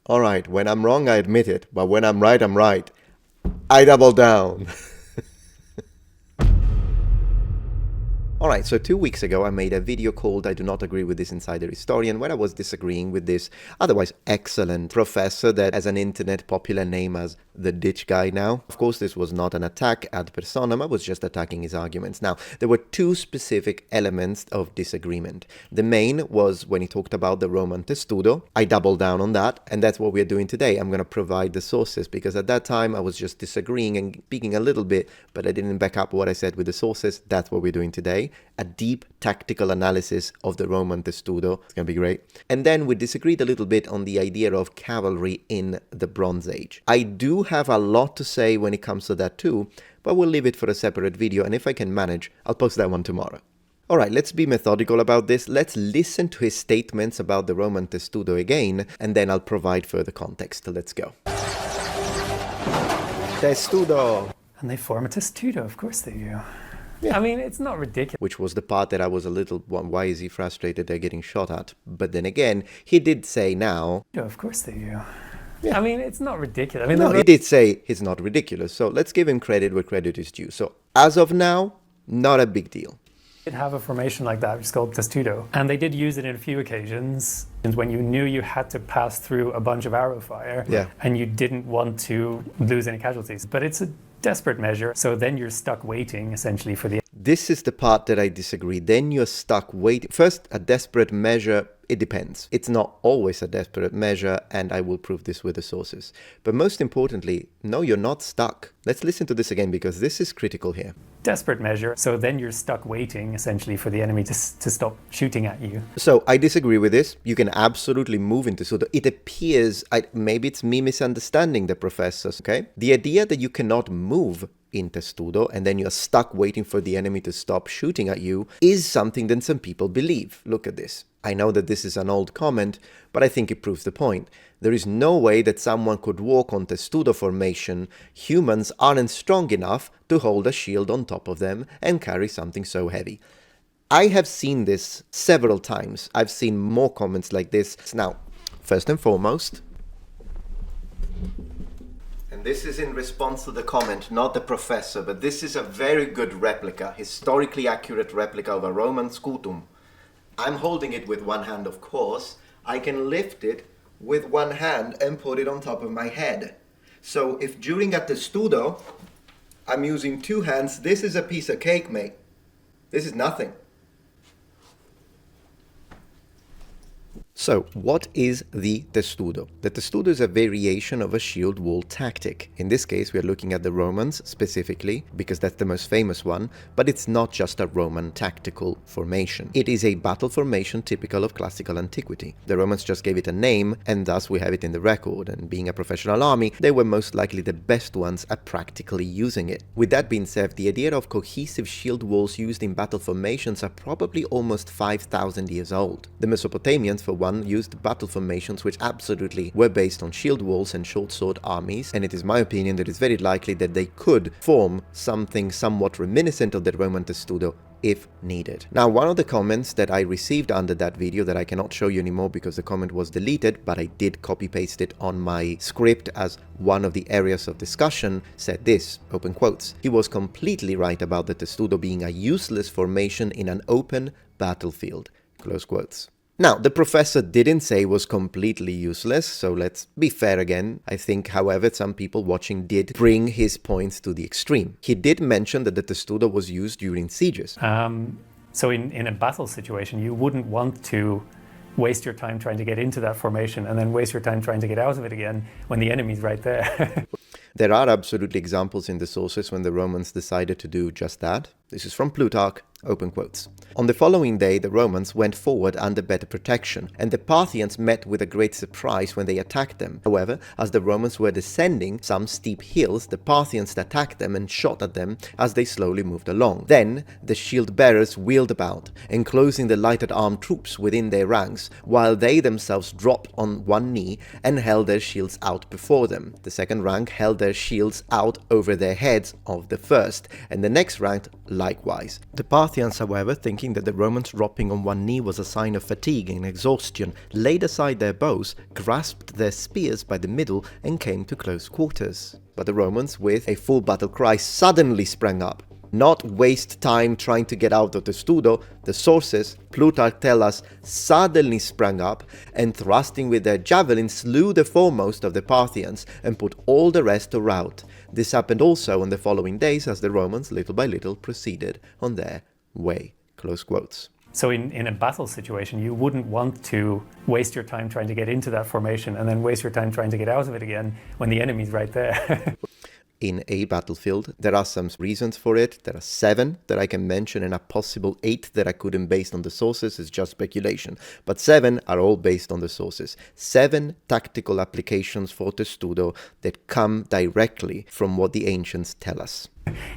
All right, when I'm wrong, I admit it, but when I'm right, I'm right. I double down. Alright, so 2 weeks ago I made a video called I Do Not Agree with This Insider Historian, where I was disagreeing with this otherwise excellent professor that has an internet popular name as the ditch guy now. Of course, this was not an attack ad personam, I was just attacking his arguments. Now, there were two specific elements of disagreement. The main was when he talked about the Roman Testudo. I doubled down on that, and that's what we're doing today. I'm going to provide the sources, because at that time I was just disagreeing and speaking a little bit, but I didn't back up what I said with the sources. That's what we're doing today. A deep tactical analysis of the Roman Testudo. It's going to be great. And then we disagreed a little bit on the idea of cavalry in the Bronze Age. I do have a lot to say when it comes to that too, but we'll leave it for a separate video, and if I can manage, I'll post that one tomorrow. Alright, let's be methodical about this. Let's listen to his statements about the Roman Testudo again, and then I'll provide further context. Let's go. Testudo! And they form a Testudo, of course they do. Yeah. I mean, it's not ridiculous. Which was the part that I was a little, why is he frustrated they're getting shot at? But then again, he did say now... Of course they do. Yeah. I mean, it's not ridiculous. I mean, No, he did say it's not ridiculous, so let's give him credit where credit is due. So, as of now, not a big deal. They did have a formation like that, which is called Testudo. And they did use it in a few occasions when you knew you had to pass through a bunch of arrow fire, and you didn't want to lose any casualties. But it's a desperate measure, so then you're stuck waiting, essentially, for the... This is the part that I disagree. Then you're stuck waiting. First, a desperate measure, it depends. It's not always a desperate measure, and I will prove this with the sources. But most importantly, no, you're not stuck. Let's listen to this again, because this is critical here. Desperate measure, so then you're stuck waiting, essentially, for the enemy to stop shooting at you. So, I disagree with this. You can absolutely move into Testudo. It appears, maybe it's me misunderstanding the professors, okay? The idea that you cannot move in Testudo and then you're stuck waiting for the enemy to stop shooting at you is something that some people believe. Look at this. I know that this is an old comment, but I think it proves the point. There is no way that someone could walk on Testudo formation. Humans aren't strong enough to hold a shield on top of them and carry something so heavy. I have seen this several times. I've seen more comments like this. Now, first and foremost, and this is in response to the comment, not the professor, but this is a very good replica, historically accurate replica of a Roman scutum. I'm holding it with one hand, of course. I can lift it with one hand and put it on top of my head. So if during a Testudo, I'm using two hands, this is a piece of cake, mate. This is nothing. So, what is the Testudo? The Testudo is a variation of a shield wall tactic. In this case, we are looking at the Romans specifically, because that's the most famous one, but it's not just a Roman tactical formation. It is a battle formation typical of classical antiquity. The Romans just gave it a name, and thus we have it in the record, and being a professional army, they were most likely the best ones at practically using it. With that being said, the idea of cohesive shield walls used in battle formations are probably almost 5,000 years old. The Mesopotamians, for one, used battle formations which absolutely were based on shield walls and short sword armies, and it is my opinion that it's very likely that they could form something somewhat reminiscent of the Roman Testudo if needed. Now, one of the comments that I received under that video that I cannot show you anymore because the comment was deleted, but I did copy paste it on my script as one of the areas of discussion, said this, open quotes, "He was completely right about the Testudo being a useless formation in an open battlefield," close quotes. Now, the professor didn't say it was completely useless, so let's be fair again. I think, however, some people watching did bring his points to the extreme. He did mention that the Testudo was used during sieges. So in a battle situation, you wouldn't want to waste your time trying to get into that formation and then waste your time trying to get out of it again when the enemy's right there. There are absolutely examples in the sources when the Romans decided to do just that. This is from Plutarch, open quotes. "On the following day, the Romans went forward under better protection, and the Parthians met with a great surprise when they attacked them. However, as the Romans were descending some steep hills, the Parthians attacked them and shot at them as they slowly moved along. Then the shield-bearers wheeled about, enclosing the lighted armed troops within their ranks, while they themselves dropped on one knee and held their shields out before them. The second rank held their shields out over their heads of the first, and the next rank likewise. The Parthians, however, thinking that the Romans dropping on one knee was a sign of fatigue and exhaustion, laid aside their bows, grasped their spears by the middle, and came to close quarters. But the Romans, with a full battle cry, suddenly sprang up. Not waste time trying to get out of Testudo, the sources, Plutarch tell us, suddenly sprang up, and thrusting with their javelins slew the foremost of the Parthians, and put all the rest to rout. This happened also on the following days, as the Romans little by little proceeded on their way. Close quotes. So in a battle situation, you wouldn't want to waste your time trying to get into that formation and then waste your time trying to get out of it again when the enemy's right there. In a battlefield, there are some reasons for it. There are 7 that I can mention, and a possible 8 that I couldn't based on the sources. Is just speculation. But 7 are all based on the sources. 7 tactical applications for Testudo that come directly from what the ancients tell us.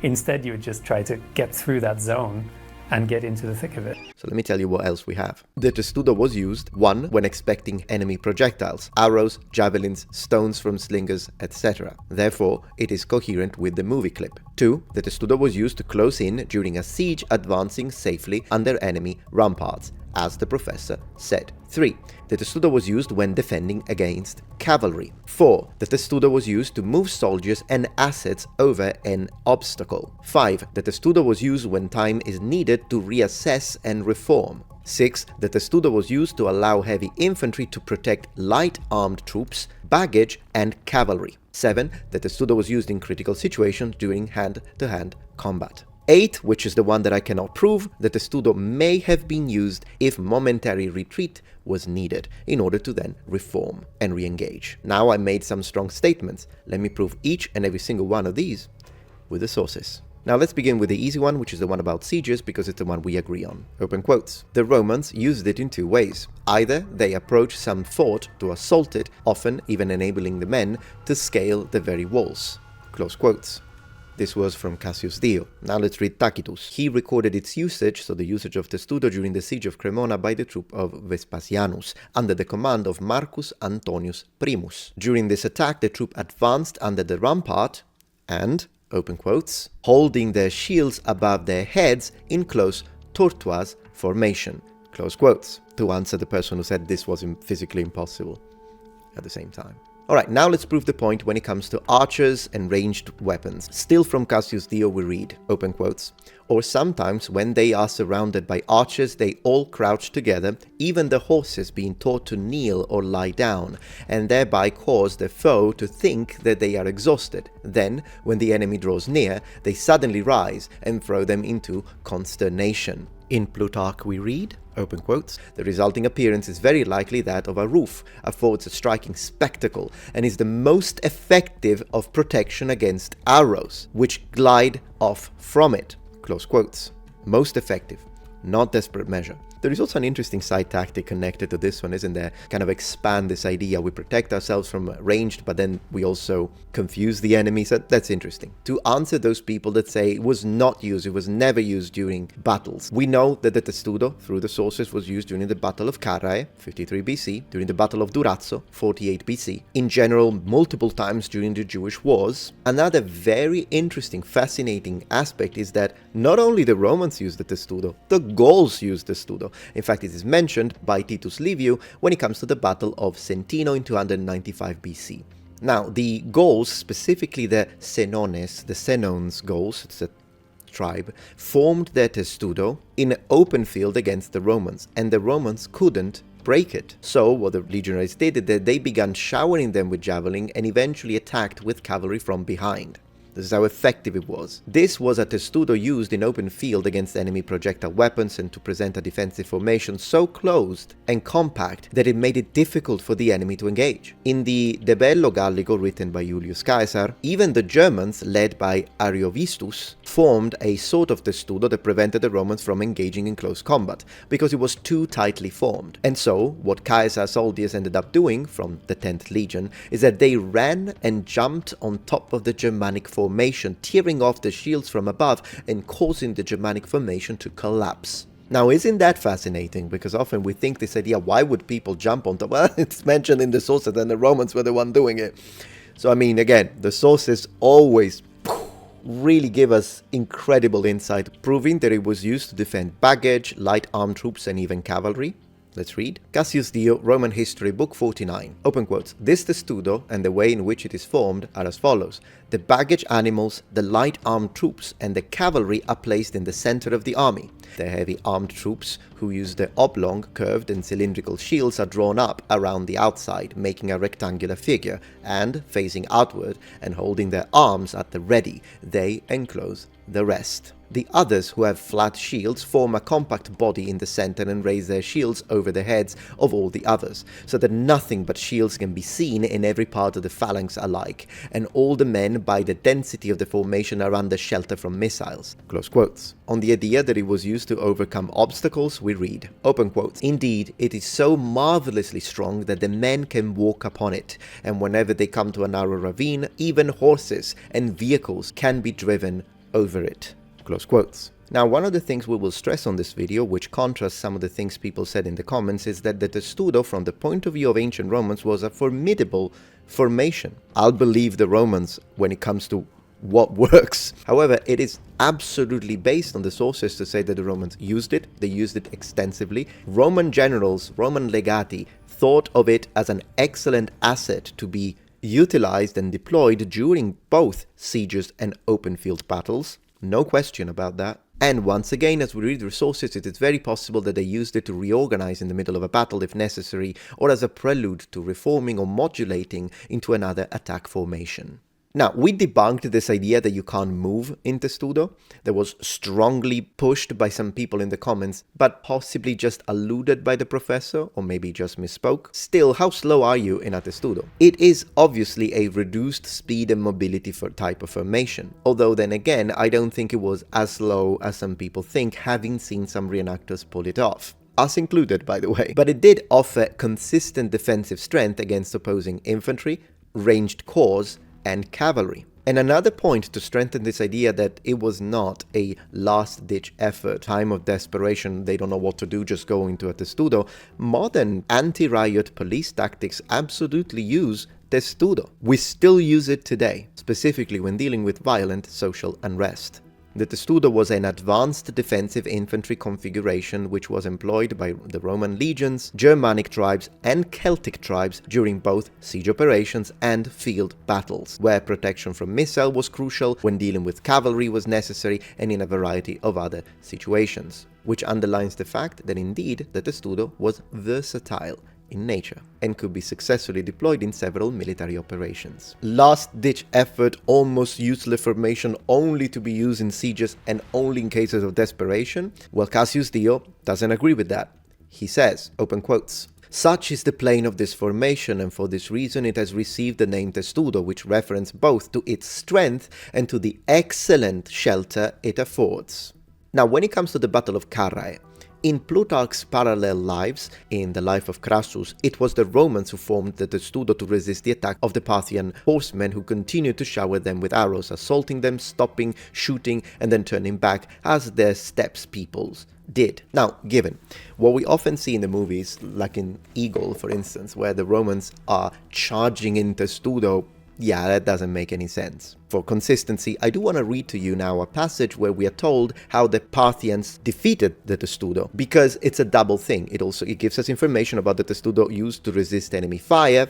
Instead, you would just try to get through that zone and get into the thick of it. So let me tell you what else we have. The Testudo was used, 1, when expecting enemy projectiles, arrows, javelins, stones from slingers, etc. Therefore, it is coherent with the movie clip. 2, the Testudo was used to close in during a siege, advancing safely under enemy ramparts, as the professor said. 3, the Testudo was used when defending against cavalry. 4, the Testudo was used to move soldiers and assets over an obstacle. 5, the Testudo was used when time is needed to reassess and reform. 6, the Testudo was used to allow heavy infantry to protect light armed troops, baggage, and cavalry. 7, the Testudo was used in critical situations during hand-to-hand combat. 8, which is the one that I cannot prove, the Testudo may have been used if momentary retreat was needed in order to then reform and re-engage. Now I made some strong statements. Let me prove each and every single one of these with the sources. Now let's begin with the easy one, which is the one about sieges, because it's the one we agree on. Open quotes. The Romans used it in 2 ways. Either they approached some fort to assault it, often even enabling the men to scale the very walls. Close quotes. This was from Cassius Dio. Now let's read Tacitus. He recorded its usage, so the usage of Testudo during the siege of Cremona by the troop of Vespasianus, under the command of Marcus Antonius Primus. During this attack, the troop advanced under the rampart and, open quotes, holding their shields above their heads in close tortoise formation, close quotes, to answer the person who said this was physically impossible at the same time. Alright, now let's prove the point when it comes to archers and ranged weapons. Still from Cassius Dio we read, open quotes, or sometimes when they are surrounded by archers they all crouch together, even the horses being taught to kneel or lie down, and thereby cause the foe to think that they are exhausted. Then, when the enemy draws near, they suddenly rise and throw them into consternation. In Plutarch we read, open quotes, the resulting appearance is very likely that of a roof, affords a striking spectacle, and is the most effective of protection against arrows, which glide off from it. Close quotes. Most effective, not desperate measure. There is also an interesting side tactic connected to this one, isn't there? Kind of expand this idea. We protect ourselves from ranged, but then we also confuse the enemy. So that's interesting. To answer those people that say it was not used, it was never used during battles. We know that the Testudo, through the sources, was used during the Battle of Carrhae, 53 BC, during the Battle of Durazzo, 48 BC, in general, multiple times during the Jewish wars. Another very interesting, fascinating aspect is that not only the Romans used the Testudo, the Gauls used the Testudo. In fact, it is mentioned by Titus Liviu when it comes to the Battle of Sentino in 295 BC. Now, the Gauls, specifically the Senones, the Senones Gauls, it's a tribe, formed their Testudo in an open field against the Romans, and the Romans couldn't break it. So what the legionaries did is that they began showering them with javelin and eventually attacked with cavalry from behind. This is how effective it was. This was a Testudo used in open field against enemy projectile weapons and to present a defensive formation so closed and compact that it made it difficult for the enemy to engage. In the De Bello Gallico written by Julius Caesar, even the Germans, led by Ariovistus, formed a sort of Testudo that prevented the Romans from engaging in close combat, because it was too tightly formed. And so, what Caesar's soldiers ended up doing, from the 10th Legion, is that they ran and jumped on top of the Germanic formation, tearing off the shields from above and causing the Germanic formation to collapse. Now, isn't that fascinating? Because often we think this idea, why would people jump on top? Well, it's mentioned in the sources and the Romans were the one doing it. So, I mean, again, the sources always really give us incredible insight, proving that it was used to defend baggage, light armed troops, and even cavalry. Let's read. Cassius Dio, Roman History, Book 49. Open quotes. This testudo and the way in which it is formed are as follows. The baggage animals, the light armed troops, and the cavalry are placed in the center of the army. The heavy armed troops, who use the oblong, curved, and cylindrical shields, are drawn up around the outside, making a rectangular figure, and, facing outward and holding their arms at the ready, they enclose the rest. The others, who have flat shields, form a compact body in the center and raise their shields over the heads of all the others, so that nothing but shields can be seen in every part of the phalanx alike, and all the men, by the density of the formation, are under shelter from missiles. Close quotes. On the idea that it was used to overcome obstacles, we read, open quotes, indeed, it is so marvelously strong that the men can walk upon it, and whenever they come to a narrow ravine, even horses and vehicles can be driven over it. Close quotes. Now, one of the things we will stress on this video, which contrasts some of the things people said in the comments, is that the testudo, from the point of view of ancient Romans, was a formidable formation. I'll believe the Romans when it comes to what works. However, it is absolutely based on the sources to say that the Romans used it. They used it extensively. Roman generals, Roman legati, thought of it as an excellent asset to be utilized and deployed during both sieges and open field battles. No question about that. And once again, as we read the sources, it is very possible that they used it to reorganize in the middle of a battle if necessary, or as a prelude to reforming or modulating into another attack formation. Now, we debunked this idea that you can't move in testudo. That was strongly pushed by some people in the comments, but possibly just alluded by the professor, or maybe just misspoke. Still, how slow are you in a testudo? It is obviously a reduced speed and mobility for type of formation. Although then again, I don't think it was as slow as some people think, having seen some reenactors pull it off. Us included, by the way. But it did offer consistent defensive strength against opposing infantry, ranged corps, and cavalry. And another point to strengthen this idea that it was not a last-ditch effort, time of desperation, they don't know what to do, just go into a testudo. Modern anti-riot police tactics absolutely use testudo. We still use it today, specifically when dealing with violent social unrest. The testudo was an advanced defensive infantry configuration which was employed by the Roman legions, Germanic tribes, and Celtic tribes during both siege operations and field battles, where protection from missile was crucial, when dealing with cavalry was necessary, and in a variety of other situations, which underlines the fact that indeed the testudo was versatile in nature and could be successfully deployed in several military operations. Last-ditch effort, almost useless formation only to be used in sieges and only in cases of desperation? Well, Cassius Dio doesn't agree with that. He says, open quotes, such is the plane of this formation, and for this reason it has received the name testudo, which reference both to its strength and to the excellent shelter it affords. Now, when it comes to the Battle of Carrhae, in Plutarch's parallel lives, in the life of Crassus, it was the Romans who formed the testudo to resist the attack of the Parthian horsemen, who continued to shower them with arrows, assaulting them, stopping, shooting, and then turning back, as their steppes peoples did. Now, given what we often see in the movies, like in Eagle, for instance, where the Romans are charging in testudo, yeah, that doesn't make any sense. For consistency, I do want to read to you now a passage where we are told how the Parthians defeated the testudo, because it's a double thing. It gives us information about the testudo used to resist enemy fire,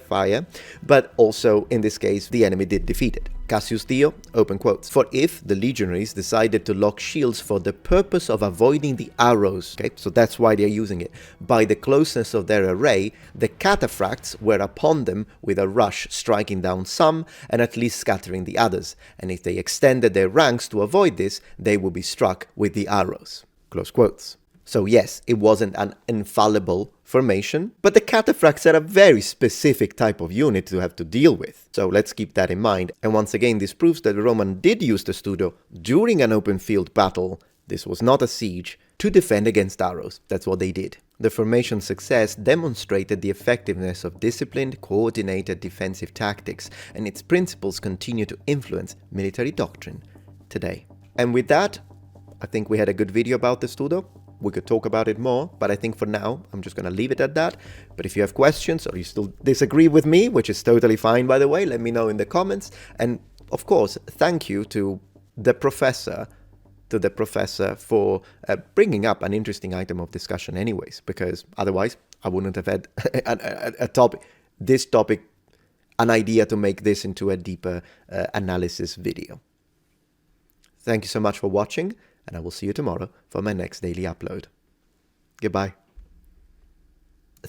but also, in this case, the enemy did defeat it. Cassius Dio, open quotes, for if the legionaries decided to lock shields for the purpose of avoiding the arrows, okay, so that's why they're using it, by the closeness of their array, the cataphracts were upon them with a rush, striking down some and at least scattering the others. And if they extended their ranks to avoid this, they would be struck with the arrows. Close quotes. So yes, it wasn't an infallible formation, but the cataphracts are a very specific type of unit to have to deal with. So let's keep that in mind. And once again, this proves that the Roman did use the testudo during an open field battle. This was not a siege, to defend against arrows. That's what they did. The formation's success demonstrated the effectiveness of disciplined, coordinated defensive tactics, and its principles continue to influence military doctrine today. And with that, I think we had a good video about the testudo. We could talk about it more, but I think for now, I'm just going to leave it at that. But if you have questions or you still disagree with me, which is totally fine, by the way, let me know in the comments. And of course, thank you to the professor for bringing up an interesting item of discussion anyways, because otherwise I wouldn't have had an idea to make this into a deeper analysis video. Thank you so much for watching, and I will see you tomorrow for my next daily upload. Goodbye.